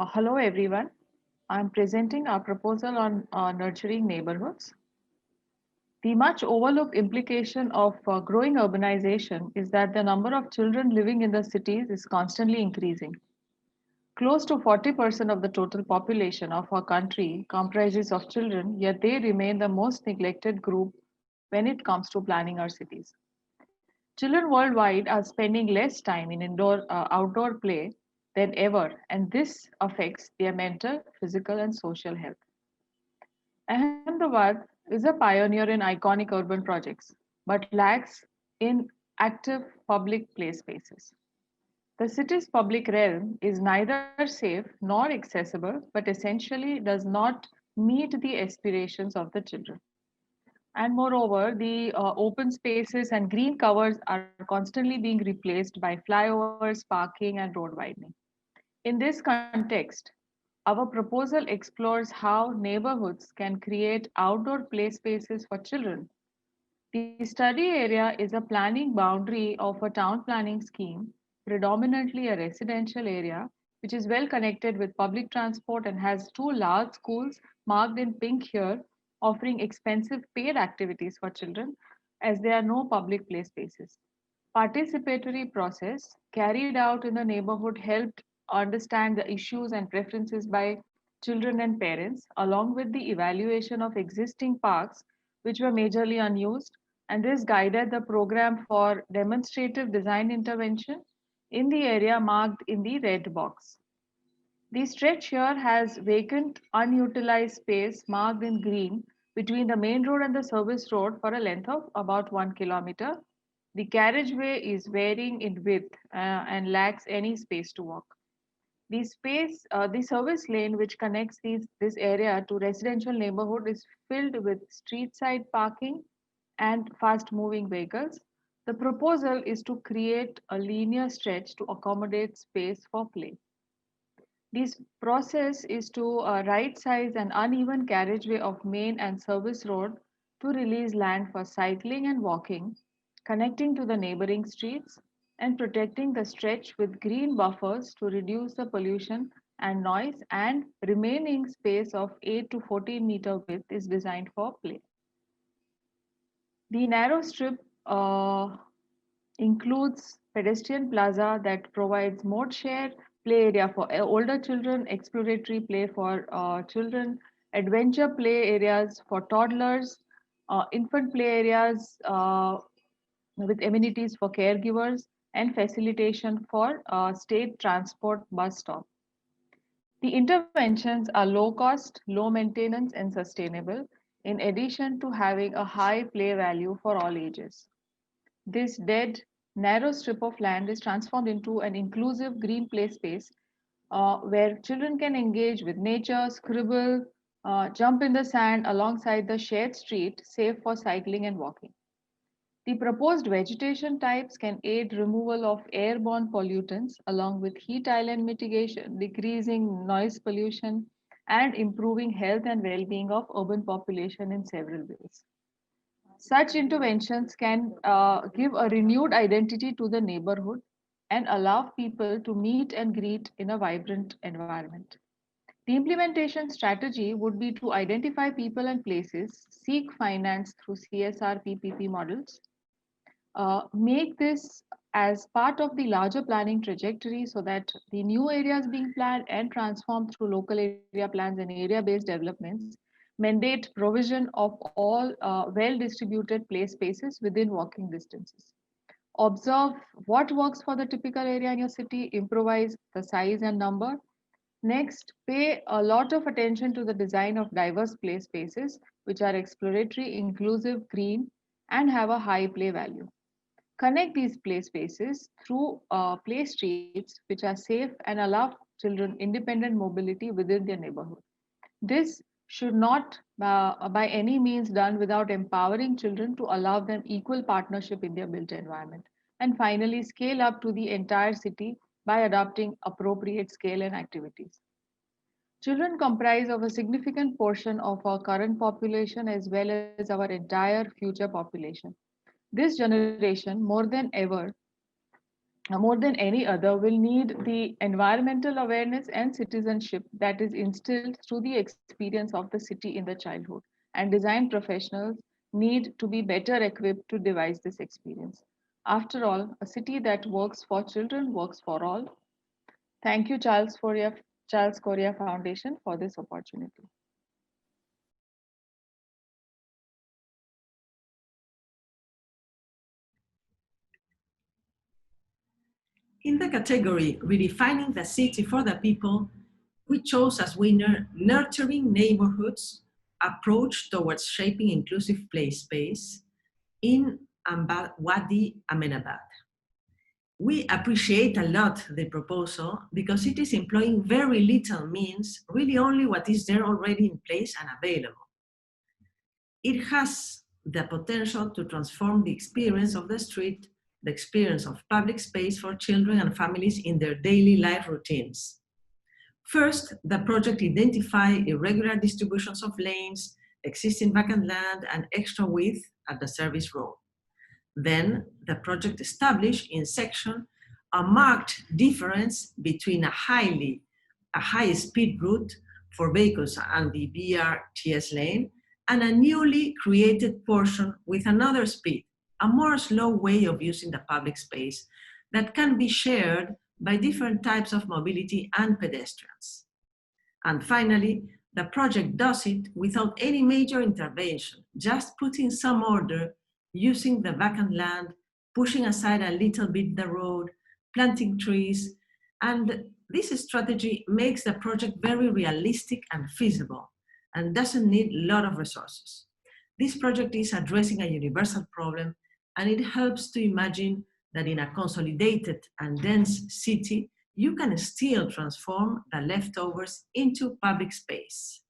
Hello everyone. I'm presenting our proposal on nurturing neighborhoods. The much overlooked implication of growing urbanization is that the number of children living in the cities is constantly increasing. Close to 40% of the total population of our country comprises of children, yet they remain the most neglected group when it comes to planning our cities. Children worldwide are spending less time in outdoor play than ever, and this affects their mental, physical, and social health. Ahmedabad is a pioneer in iconic urban projects, but lacks in active public play spaces. The city's public realm is neither safe nor accessible, but essentially does not meet the aspirations of the children. And moreover, the open spaces and green covers are constantly being replaced by flyovers, parking, and road widening. In this context, our proposal explores how neighborhoods can create outdoor play spaces for children. The study area is a planning boundary of a town planning scheme, predominantly a residential area, which is well connected with public transport and has two large schools marked in pink here, offering expensive paid activities for children as there are no public play spaces. Participatory process carried out in the neighborhood helped understand the issues and preferences by children and parents, along with the evaluation of existing parks which were majorly unused, and this guided the program for demonstrative design intervention in the area marked in the red box. The stretch here has vacant, unutilized space marked in green between the main road and the service road for a length of about 1 kilometer. The carriageway is varying in width and lacks any space to walk. The service lane which connects this area to residential neighborhood is filled with street side parking and fast moving vehicles. The proposal is to create a linear stretch to accommodate space for play. This process is to right size an uneven carriageway of main and service road to release land for cycling and walking, connecting to the neighboring streets, and protecting the stretch with green buffers to reduce the pollution and noise, and remaining space of 8 to 14-meter width is designed for play. The narrow strip includes pedestrian plaza that provides mode share, play area for older children, exploratory play for children, adventure play areas for toddlers, infant play areas with amenities for caregivers, and facilitation for state transport bus stop. The interventions are low cost, low maintenance, and sustainable, in addition to having a high play value for all ages. This dead, narrow strip of land is transformed into an inclusive green play space where children can engage with nature, scribble, jump in the sand alongside the shared street, safe for cycling and walking. The proposed vegetation types can aid removal of airborne pollutants along with heat island mitigation, decreasing noise pollution, and improving health and well-being of urban population in several ways. Such interventions can give a renewed identity to the neighborhood and allow people to meet and greet in a vibrant environment. The implementation strategy would be to identify people and places, seek finance through CSR PPP models, make this as part of the larger planning trajectory so that the new areas being planned and transformed through local area plans and area based developments mandate provision of all well distributed play spaces within walking distances. Observe what works for the typical area in your city, improvise the size and number. Next, pay a lot of attention to the design of diverse play spaces, which are exploratory, inclusive, green, and have a high play value. Connect these play spaces through play streets, which are safe and allow children independent mobility within their neighborhood. This should not by any means done without empowering children to allow them equal partnership in their built environment. And finally, scale up to the entire city by adopting appropriate scale and activities. Children comprise of a significant portion of our current population as well as our entire future population. This generation, more than ever, more than any other, will need the environmental awareness and citizenship that is instilled through the experience of the city in the childhood. And design professionals need to be better equipped to devise this experience. After all, a city that works for children works for all. Thank you, Charles Correa Foundation, for this opportunity. In the category Redefining the City for the People, we chose as winner Nurturing Neighbourhoods, approach towards shaping inclusive play space in Wadi Amenabad. We appreciate a lot the proposal because it is employing very little means, really only what is there already in place and available. It has the potential to transform the experience of the street, the experience of public space for children and families in their daily life routines. First, the project identified irregular distributions of lanes, existing vacant land, and extra width at the service road. Then, the project established in section a marked difference between a high-speed route for vehicles and the BRTS lane and a newly created portion with another speed, a more slow way of using the public space that can be shared by different types of mobility and pedestrians. And finally, the project does it without any major intervention, just putting some order, using the vacant land, pushing aside a little bit the road, planting trees, and this strategy makes the project very realistic and feasible and doesn't need a lot of resources. This project is addressing a universal problem, and it helps to imagine that in a consolidated and dense city, you can still transform the leftovers into public space.